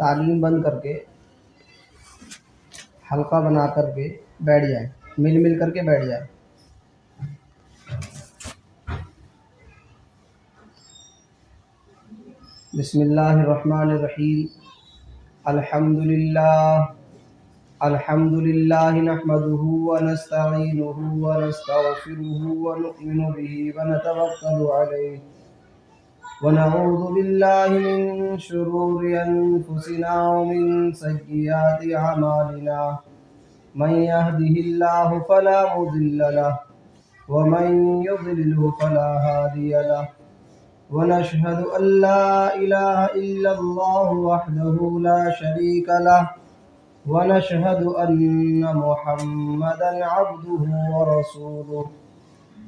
تعلیم بند کر کے حلقہ بنا کر کے بیٹھ جائیں، مل کر کے بیٹھ جائیں۔ بسم اللہ الرحمن الرحیم۔ الحمد للہ نحمده ونستعینه ونستغفره ونؤمن به ونتوکل علیہ ونعوذ باللہ من شرور انفسنا ومن سیئات اعمالنا، من يهده اللہ فلا مضل له ومن يضلل فلا هادی له، ونشهد أن لا إله إلا الله وحده لا شريك له، ونشهد أن محمدا عبده ورسوله،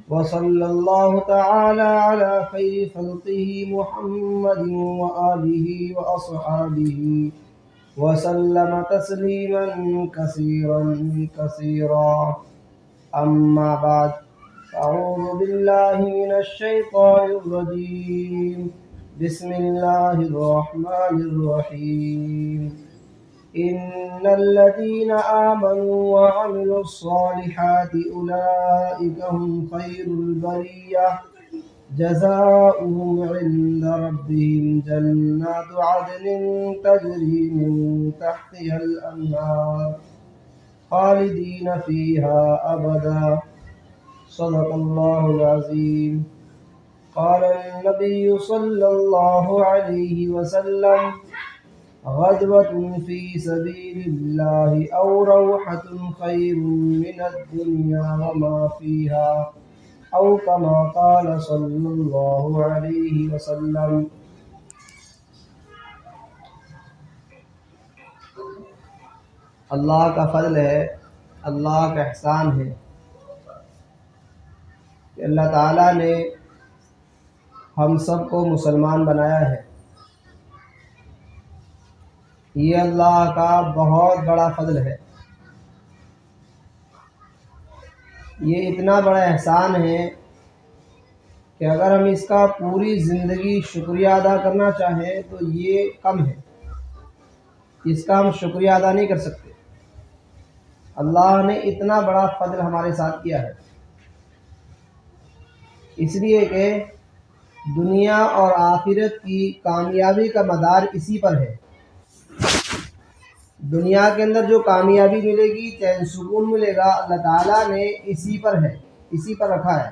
وصلى الله تعالى على خير خلقه محمد وآله وأصحابه وسلم تسليما كثيرا كثيرا، أما بعد، أعوذ بالله من الشيطان الرجيم، بسم الله الرحمن الرحيم، إن الذين آمنوا وعملوا الصالحات أولئك هم خير البرية، جزاؤهم عند ربهم جنات عدن تجري من تحتها الأنهار خالدين فيها أبدا، صدق اللہ العظیم۔ قال النبی صلی اللہ علیہ وسلم، غدوة فی سبیل اللہ او روحة خیر من الدنیا وما فیہا، او کما قال صلی اللہ علیہ وسلم۔ اللہ کا فضل ہے، اللہ کا احسان ہے کہ اللہ تعالیٰ نے ہم سب کو مسلمان بنایا ہے۔ یہ اللہ کا بہت بڑا فضل ہے، یہ اتنا بڑا احسان ہے کہ اگر ہم اس کا پوری زندگی شکریہ ادا کرنا چاہیں تو یہ کم ہے، اس کا ہم شکریہ ادا نہیں کر سکتے۔ اللہ نے اتنا بڑا فضل ہمارے ساتھ کیا ہے، اس لیے کہ دنیا اور آخرت کی کامیابی کا مدار اسی پر ہے۔ دنیا کے اندر جو کامیابی ملے گی، چین سکون ملے گا، اللہ تعالیٰ نے اسی پر ہے، اسی پر رکھا ہے،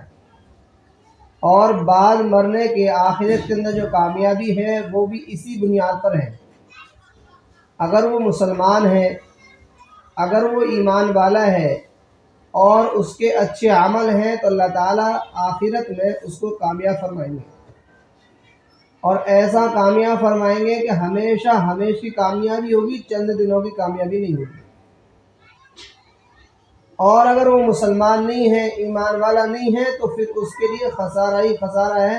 اور بعد مرنے کے آخرت کے اندر جو کامیابی ہے وہ بھی اسی بنیاد پر ہے۔ اگر وہ مسلمان ہے، اگر وہ ایمان والا ہے اور اس کے اچھے عمل ہیں تو اللہ تعالیٰ آخرت میں اس کو کامیاب فرمائیں گے، اور ایسا کامیاب فرمائیں گے کہ ہمیشہ کی کامیابی ہوگی، چند دنوں کی کامیابی نہیں ہوگی۔ اور اگر وہ مسلمان نہیں ہے، ایمان والا نہیں ہے، تو پھر اس کے لیے خسارہ ہی خسارہ ہے۔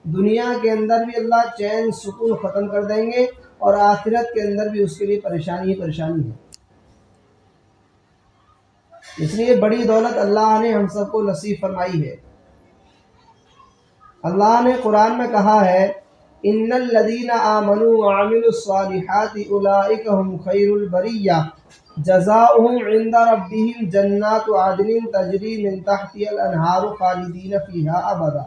دنیا کے اندر بھی اللہ چین سکون ختم کر دیں گے، اور آخرت کے اندر بھی اس کے لیے پریشانی ہی پریشانی ہے۔ اس لیے بڑی دولت اللہ نے ہم سب کو نصیب فرمائی ہے۔ اللہ نے قرآن میں کہا ہے، ان الذین آمنوا وعملوا الصالحات اولئک هم خیر البریہ، جزاؤہم عند ربہم جنات عدن تجری من تحتها الانہار خالدین فیہا ابدا،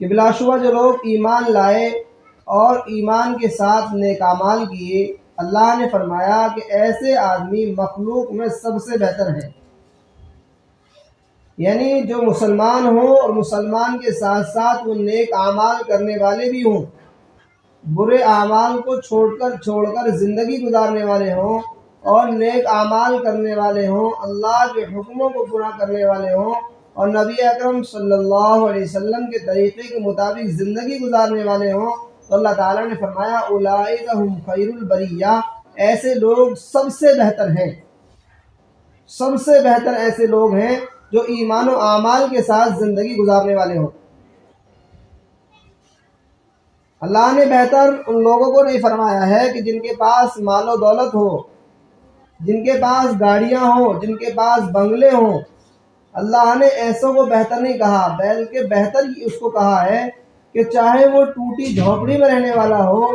کہ بلا شبہ جو لوگ ایمان لائے اور ایمان کے ساتھ نیک اعمال کیے، اللہ نے فرمایا کہ ایسے آدمی مخلوق میں سب سے بہتر ہیں۔ یعنی جو مسلمان ہوں اور مسلمان کے ساتھ ساتھ وہ نیک اعمال کرنے والے بھی ہوں، برے اعمال کو چھوڑ کر زندگی گزارنے والے ہوں اور نیک اعمال کرنے والے ہوں، اللہ کے حکموں کو پورا کرنے والے ہوں اور نبی اکرم صلی اللہ علیہ وسلم کے طریقے کے مطابق زندگی گزارنے والے ہوں، تو اللہ تعالیٰ نے فرمایا اولئک ہم خیر البریہ، ایسے لوگ سب سے بہتر ہیں، سب سے بہتر ایسے لوگ ہیں جو ایمان و اعمال کے ساتھ زندگی گزارنے والے ہوں۔ اللہ نے بہتر ان لوگوں کو نہیں فرمایا ہے کہ جن کے پاس مال و دولت ہو، جن کے پاس گاڑیاں ہوں، جن کے پاس بنگلے ہوں۔ اللہ نے ایسوں کو بہتر نہیں کہا، بلکہ بہتر ہی اس کو کہا ہے کہ چاہے وہ ٹوٹی جھونپڑی میں رہنے والا ہو،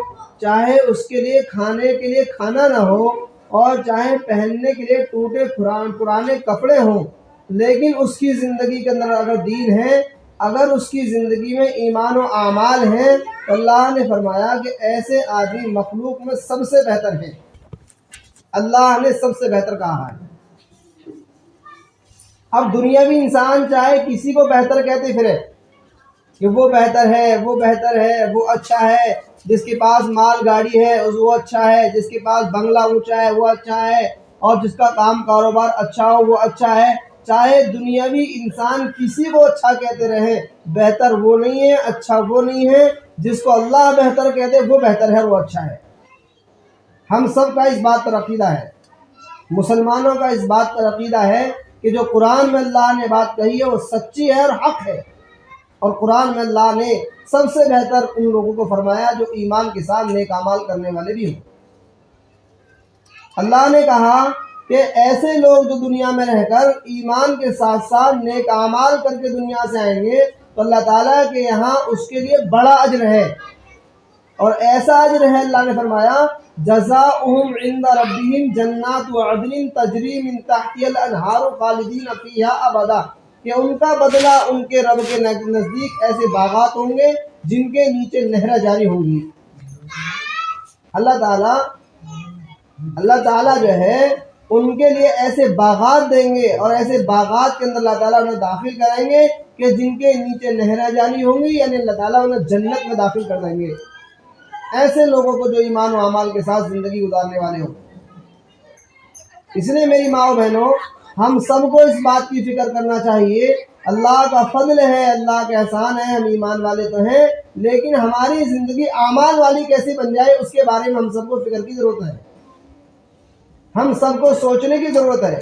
چاہے اس کے لیے کھانے کے لیے کھانا نہ ہو اور چاہے پہننے کے لیے ٹوٹے پرانے کپڑے ہوں، لیکن اس کی زندگی کے اندر اگر دین ہے، اگر اس کی زندگی میں ایمان و اعمال ہیں، تو اللہ نے فرمایا کہ ایسے آدمی مخلوق میں سب سے بہتر ہیں۔ اللہ نے سب سے بہتر کہا ہے۔ اب دنیاوی انسان چاہے کسی کو بہتر کہتے پھرے کہ وہ بہتر ہے، وہ بہتر ہے، وہ اچھا ہے، جس کے پاس مال گاڑی ہے وہ اچھا ہے، جس کے پاس بنگلہ اونچا ہے وہ اچھا ہے، اور جس کا کام کاروبار اچھا ہو وہ اچھا ہے۔ چاہے دنیاوی انسان کسی کو اچھا کہتے رہے، بہتر وہ نہیں ہے، اچھا وہ نہیں ہے۔ جس کو اللہ بہتر کہتے وہ بہتر ہے، وہ اچھا ہے۔ ہم سب کا اس بات پر عقیدہ ہے، مسلمانوں کا اس بات پر عقیدہ ہے کہ جو قرآن میں اللہ نے بات کہی ہے وہ سچی ہے اور حق ہے، اور قرآن میں اللہ نے سب سے بہتر ان لوگوں کو فرمایا جو ایمان کے ساتھ نیک اعمال کرنے والے بھی ہوں۔ اللہ نے کہا کہ ایسے لوگ جو دنیا میں رہ کر ایمان کے ساتھ ساتھ نیک اعمال کر کے دنیا سے آئیں گے تو اللہ تعالیٰ کے یہاں اس کے لیے بڑا اجر ہے، اور ایسا اجر ہے اللہ نے فرمایا جزاؤہم عند ربہم جنات عدن تجری من تحتها الانہار خالدین فیہا ابدا، کہ ان کا بدلہ ان کے رب کے نزدیک ایسے باغات ہوں گے جن کے نیچے نہریں جاری ہوں گی۔ اللہ تعالیٰ جو ہے ان کے لیے ایسے باغات دیں گے، اور ایسے باغات کے اندر اللہ تعالیٰ انہیں داخل کریں گے کہ جن کے نیچے نہریں جاری ہوں گی، یعنی اللہ تعالیٰ انہیں جنت میں داخل کر دیں گے ایسے لوگوں کو جو ایمان و اعمال کے ساتھ زندگی گزارنے والے ہوں۔ اس لیے میری ماں و بہنوں، ہم سب کو اس بات کی فکر کرنا چاہیے، اللہ کا فضل ہے، اللہ کا احسان ہے، ہم ایمان والے تو ہیں، لیکن ہماری زندگی اعمال والی کیسے بن جائے اس کے بارے میں ہم سب کو فکر کی ضرورت ہے۔ ہم سب کو سوچنے کی ضرورت ہے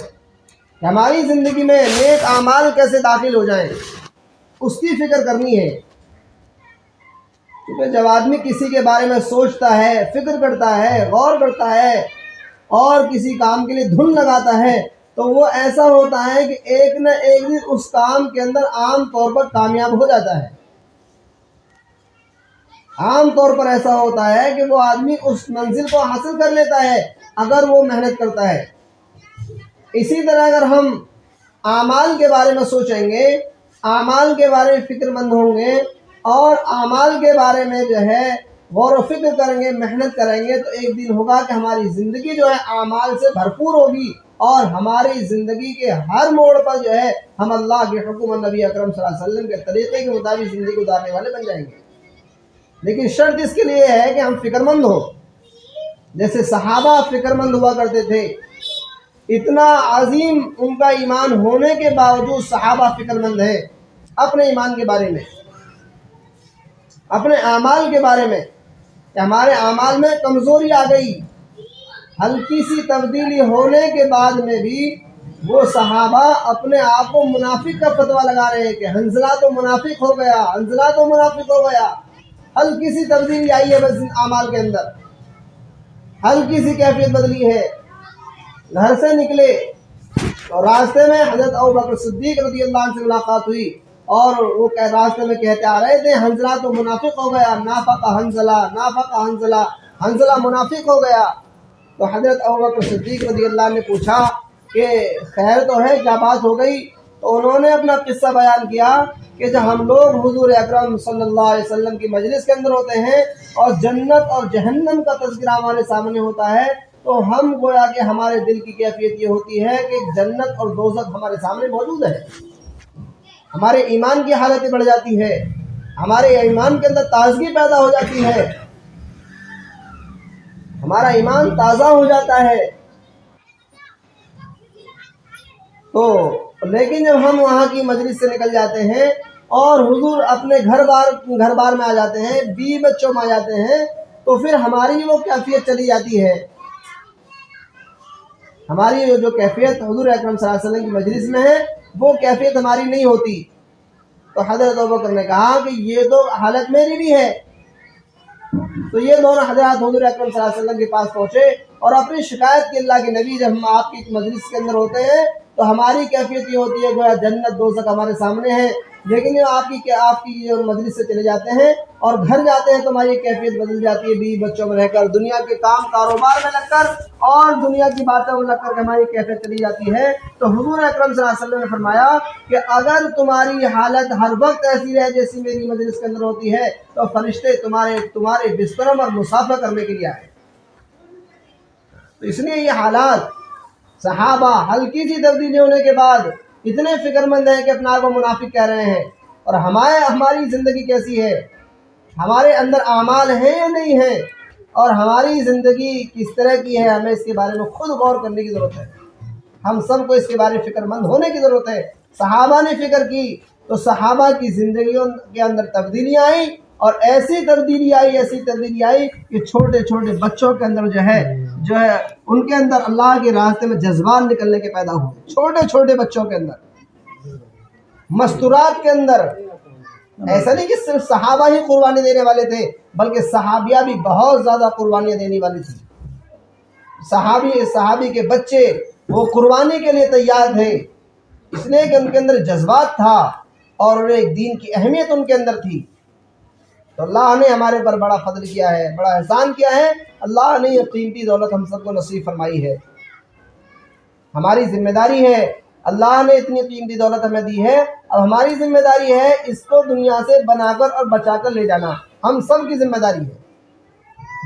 کہ ہماری زندگی میں نیک اعمال کیسے داخل ہو جائیں، اس کی فکر کرنی ہے۔ کیونکہ جب آدمی کسی کے بارے میں سوچتا ہے، فکر کرتا ہے، غور کرتا ہے اور کسی کام کے لیے دھن لگاتا ہے تو وہ ایسا ہوتا ہے کہ ایک نہ ایک دن اس کام کے اندر عام طور پر کامیاب ہو جاتا ہے۔ عام طور پر ایسا ہوتا ہے کہ وہ آدمی اس منزل کو حاصل کر لیتا ہے اگر وہ محنت کرتا ہے۔ اسی طرح اگر ہم اعمال کے بارے میں سوچیں گے، اعمال کے بارے میں فکر مند ہوں گے اور اعمال کے بارے میں جو ہے غور و فکر کریں گے، محنت کریں گے، تو ایک دن ہوگا کہ ہماری زندگی جو ہے اعمال سے بھرپور ہوگی، اور ہماری زندگی کے ہر موڑ پر جو ہے ہم اللہ کے حکم اور نبی اکرم صلی اللہ علیہ وسلم کے طریقے کے مطابق زندگی گزارنے والے بن جائیں گے۔ لیکن شرط اس کے لیے ہے کہ ہم فکر مند ہوں، جیسے صحابہ فکر مند ہوا کرتے تھے۔ اتنا عظیم ان کا ایمان ہونے کے باوجود صحابہ فکر مند ہیں اپنے ایمان کے بارے میں، اپنے اعمال کے بارے میں، کہ ہمارے اعمال میں کمزوری آ گئی۔ ہلکی سی تبدیلی ہونے کے بعد میں بھی وہ صحابہ اپنے آپ کو منافق کا فتویٰ لگا رہے ہیں کہ حنظلہ تو منافق ہو گیا، حنظلہ تو منافق ہو گیا۔ ہلکی سی تبدیلی آئی ہے بس اعمال کے اندر، ہلکی سی کیفیت بدلی ہے۔ گھر سے نکلے اور راستے میں حضرت ابوبکر صدیق رضی اللہ عنہ سے ملاقات ہوئی، اور وہ راستے میں کہتے آ رہے تھے حنظلہ تو منافق ہو گیا، نافق حنظلہ، نافق حنظلہ، حنظلہ منافق ہو گیا۔ تو حضرت ابوبکر صدیق رضی اللہ عنہ نے پوچھا کہ خیر تو ہے، کیا بات ہو گئی؟ تو انہوں نے اپنا قصہ بیان کیا کہ جب ہم لوگ حضور اکرم صلی اللہ علیہ وسلم کی مجلس کے اندر ہوتے ہیں اور جنت اور جہنم کا تذکرہ ہمارے سامنے ہوتا ہے تو ہم گویا کہ ہمارے دل کی کیفیت یہ ہوتی ہے کہ جنت اور دوزخ ہمارے سامنے موجود ہے۔ ہمارے ایمان کی حالت بڑھ جاتی ہے، ہمارے ایمان کے اندر تازگی پیدا ہو جاتی ہے، ہمارا ایمان تازہ ہو جاتا ہے۔ تو لیکن جب ہم وہاں کی مجلس سے نکل جاتے ہیں اور حضور اپنے گھر بار میں آ جاتے ہیں، بیوی بچوں میں آ جاتے ہیں، تو پھر ہماری وہ کیفیت چلی جاتی ہے۔ ہماری جو کیفیت حضور اکرم صلی اللہ علیہ وسلم کی مجلس میں ہے وہ کیفیت ہماری نہیں ہوتی۔ تو حضرت ابوبکر نے کہا کہ یہ تو حالت میری بھی ہے۔ تو یہ دونوں حضرات حضور اکرم صلی اللہ علیہ وسلم کے پاس پہنچے اور اپنی شکایت کی اللہ کے نبی، جب ہم آپ کی مجلس کے اندر ہوتے ہیں تو ہماری کیفیت یہ ہوتی ہے گویا جنت دوزخ ہمارے سامنے ہے، لیکن جو آپ کی جو مجلس سے چلے جاتے ہیں اور گھر جاتے ہیں تو ہماری کیفیت بدل جاتی ہے، بیوی بچوں میں رہ کر، دنیا کے کام کاروبار میں لگ کر اور دنیا کی باتوں میں لگ کر ہماری کیفیت چلی جاتی ہے۔ تو حضور اکرم صلی اللہ علیہ وسلم نے فرمایا کہ اگر تمہاری حالت ہر وقت ایسی رہے جیسی میری مجلس کے اندر ہوتی ہے تو فرشتے تمہارے بستروں پر مسافہ کرنے کے لیے آئے۔ تو اس لیے یہ حالات صحابہ ہلکی سی تبدیلی ہونے کے بعد اتنے فکر مند ہیں کہ اپنا آپ کو منافق کہہ رہے ہیں۔ اور ہماری زندگی کیسی ہے، ہمارے اندر اعمال ہیں یا نہیں ہیں، اور ہماری زندگی کس طرح کی ہے، ہمیں اس کے بارے میں خود غور کرنے کی ضرورت ہے۔ ہم سب کو اس کے بارے میں فکر مند ہونے کی ضرورت ہے۔ صحابہ نے فکر کی تو صحابہ کی زندگیوں کے اندر تبدیلی آئی، اور ایسی تبدیلی آئی کہ چھوٹے چھوٹے بچوں کے اندر جو ہے ان کے اندر اللہ کے راستے میں جذبات نکلنے کے پیدا ہوئے، چھوٹے چھوٹے بچوں کے اندر، مستورات کے اندر۔ ایسا نہیں کہ صرف صحابہ ہی قربانی دینے والے تھے، بلکہ صحابیہ بھی بہت زیادہ قربانیاں دینے والی تھی۔ صحابی کے بچے وہ قربانی کے لیے تیار تھے، اس لیے کہ ان کے اندر جذبات تھا اور ایک دین کی اہمیت ان کے اندر تھی۔ تو اللہ نے ہمارے پر بڑا فضل کیا ہے، بڑا احسان کیا ہے، اللہ نے یہ قیمتی دولت ہم سب کو نصیب فرمائی ہے۔ ہماری ذمہ داری ہے، اللہ نے اتنی قیمتی دولت ہمیں دی ہے، اب ہماری ذمہ داری ہے اس کو دنیا سے بنا کر اور بچا کر لے جانا، ہم سب کی ذمہ داری ہے۔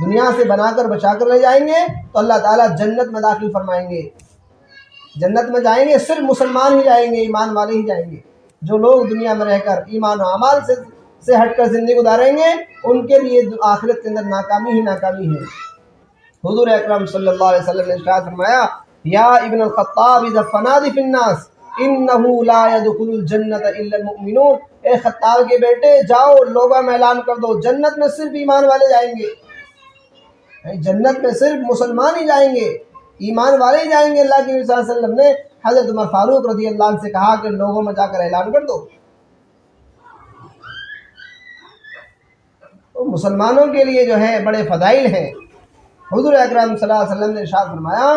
دنیا سے بنا کر بچا کر لے جائیں گے تو اللہ تعالیٰ جنت میں داخل فرمائیں گے۔ جنت میں جائیں گے صرف مسلمان ہی جائیں گے، ایمان والے ہی جائیں گے۔ جو لوگ دنیا میں رہ کر ایمان و اعمال سے ہٹ کر زندگی گزاریں گے ان کے لیے آخرت کے اندر ناکامی ہی ناکامی ہے۔ حضور اکرم صلی اللہ علیہ وسلم نے ارشاد فرمایا، یا ابن الخطاب اذا فنادی فی الناس انہ لا يدخل الجنت الا المؤمنون، اے خطاب کے بیٹے جاؤ لوگوں میں اعلان کر دو جنت میں صرف ایمان والے جائیں گے، جنت میں صرف مسلمان ہی جائیں گے، ایمان والے ہی جائیں گے۔ اللہ کے نبی صلی اللہ علیہ وسلم نے حضرت عمر فاروق رضی اللہ عنہ سے کہا کہ لوگوں میں جا کر اعلان کر دو۔ تو مسلمانوں کے لیے جو ہے بڑے فضائل ہیں۔ حضور اکرم صلی اللہ علیہ وسلم نے ارشاد فرمایا